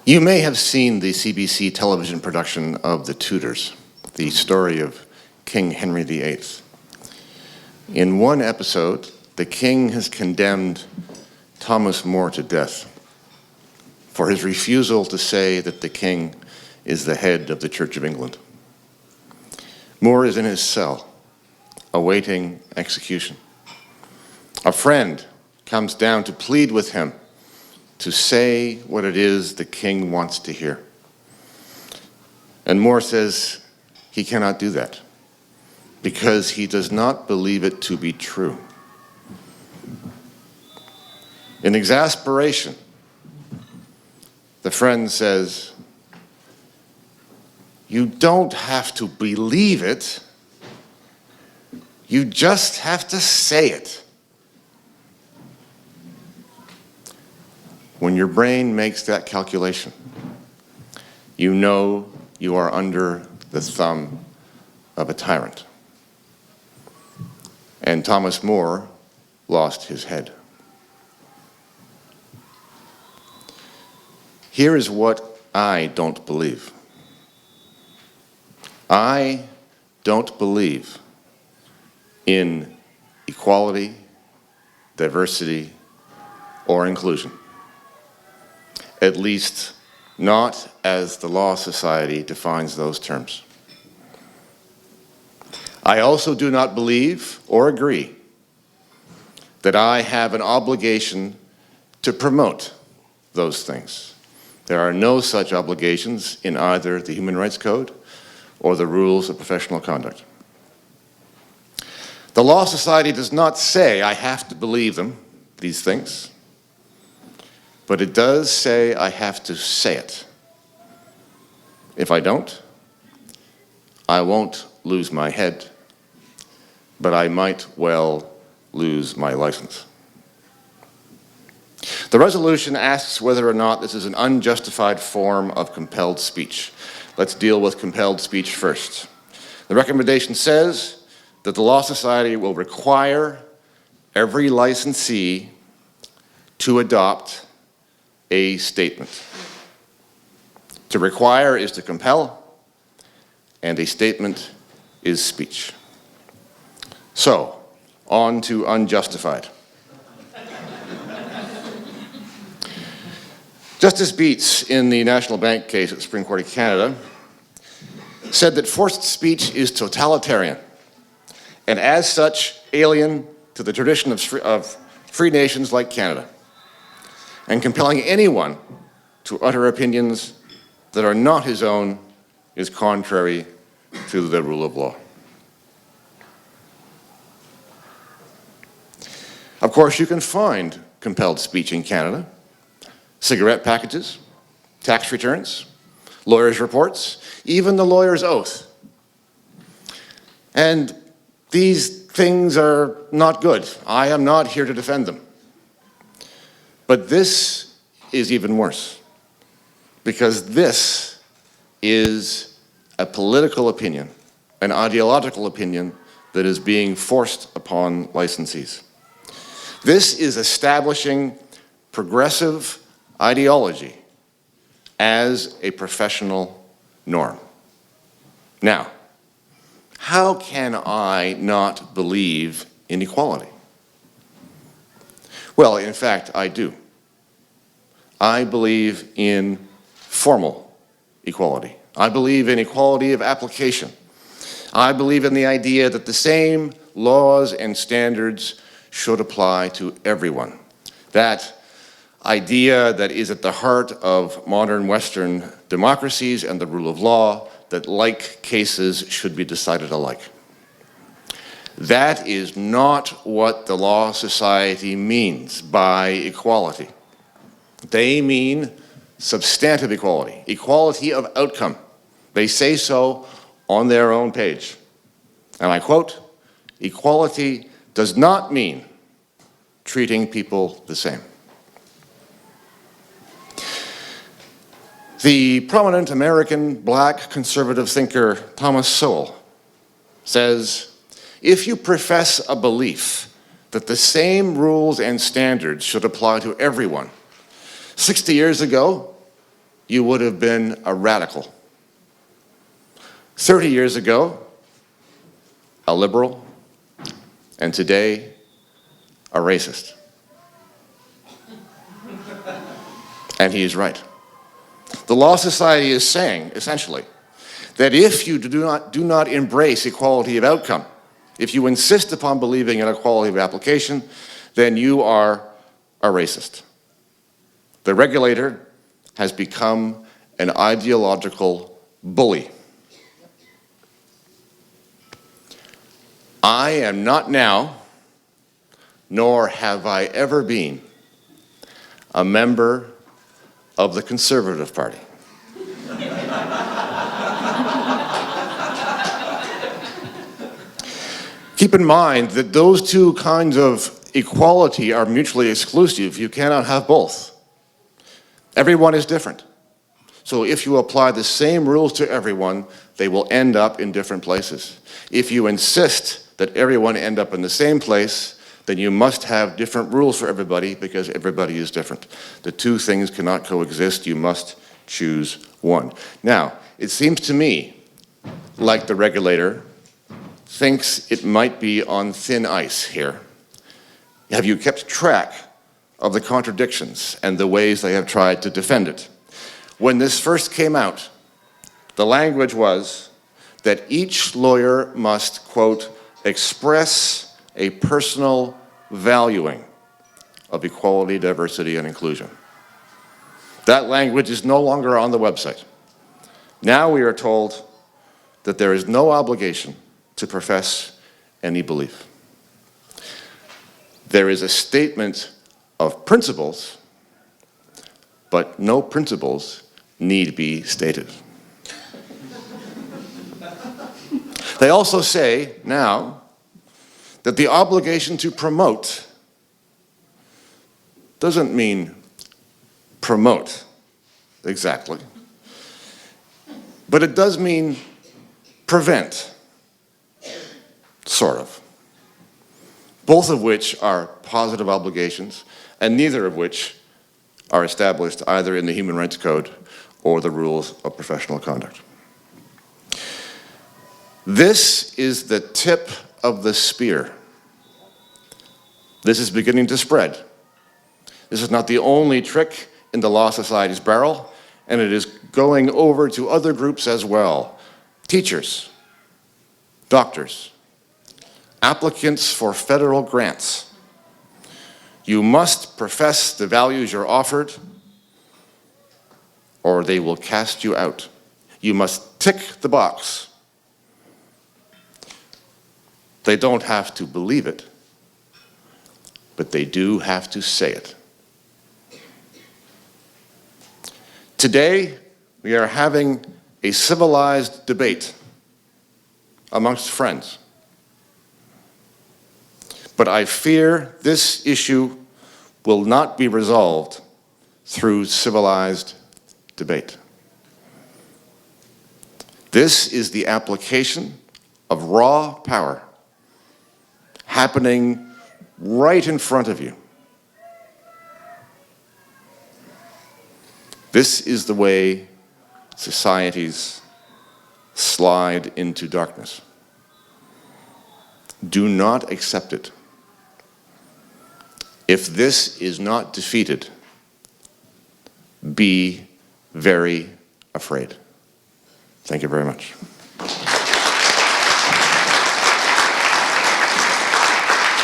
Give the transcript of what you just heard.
You may have seen the CBC television production of The Tudors, the story of King Henry VIII. In one episode, the king has condemned Thomas More to death for his refusal to say that the king is the head of the Church of England. More is in his cell, awaiting execution. A friend comes down to plead with him to say what it is the king wants to hear. And More says he cannot do that because he does not believe it to be true. In exasperation, the friend says, "You don't have to believe it, you just have to say it." When your brain makes that calculation, you know you are under the thumb of a tyrant. And Thomas More lost his head. Here is what I don't believe. I don't believe in equality, diversity, or inclusion. At least not as the Law Society defines those terms. I also do not believe or agree that I have an obligation to promote those things. There are no such obligations in either the Human Rights Code or the rules of professional conduct. The Law Society does not say I have to believe them, these things, but it does say I have to say it. If I don't, I won't lose my head, but I might well lose my license. The resolution asks whether or not this is an unjustified form of compelled speech. Let's deal with compelled speech first. The recommendation says that the Law Society will require every licensee to adopt a statement. To require is to compel, and a statement is speech. So, on to unjustified. Justice Beats, in the National Bank case at the Supreme Court of Canada, said that forced speech is totalitarian, and as such, alien to the tradition of free nations like Canada, and compelling anyone to utter opinions that are not his own is contrary to the rule of law. Of course, you can find compelled speech in Canada. Cigarette packages, tax returns, lawyers' reports, even the lawyer's oath. And these things are not good. I am not here to defend them. But this is even worse, because this is a political opinion, an ideological opinion that is being forced upon licensees. This is establishing progressive ideology as a professional norm. Now, how can I not believe in equality? Well, in fact, I do. I believe in formal equality. I believe in equality of application. I believe in the idea that the same laws and standards should apply to everyone. That idea that is at the heart of modern Western democracies and the rule of law, that like cases should be decided alike. That is not what the Law Society means by equality. They mean substantive equality, equality of outcome. They say so on their own page. And I quote, "Equality does not mean treating people the same." The prominent American black conservative thinker Thomas Sowell says, if you profess a belief that the same rules and standards should apply to everyone, 60 years ago, you would have been a radical. 30 years ago, a liberal, and today, a racist. And he is right. The Law Society is saying, essentially, that if you do not embrace equality of outcome, if you insist upon believing in equality of application, then you are a racist. The regulator has become an ideological bully. I am not now, nor have I ever been, a member of the Conservative Party. Keep in mind that those two kinds of equality are mutually exclusive. You cannot have both. Everyone is different. So if you apply the same rules to everyone, they will end up in different places. If you insist that everyone end up in the same place, then you must have different rules for everybody because everybody is different. The two things cannot coexist. You must choose one. Now, it seems to me like the regulator thinks it might be on thin ice here. Have you kept track of the contradictions and the ways they have tried to defend it? When this first came out, the language was that each lawyer must, quote, express a personal valuing of equality, diversity, and inclusion. That language is no longer on the website. Now we are told that there is no obligation to profess any belief. There is a statement of principles, but no principles need be stated. They also say now that the obligation to promote doesn't mean promote exactly, but it does mean prevent, sort of. Both of which are positive obligations, and neither of which are established either in the Human Rights Code or the rules of professional conduct. This is the tip of the spear. This is beginning to spread. This is not the only trick in the Law Society's barrel, and it is going over to other groups as well. Teachers, doctors, applicants for federal grants. You must profess the values you're offered, or they will cast you out. You must tick the box. They don't have to believe it, but they do have to say it. Today, we are having a civilized debate amongst friends. But I fear this issue will not be resolved through civilized debate. This is the application of raw power happening right in front of you. This is the way societies slide into darkness. Do not accept it. If this is not defeated, be very afraid. Thank you very much.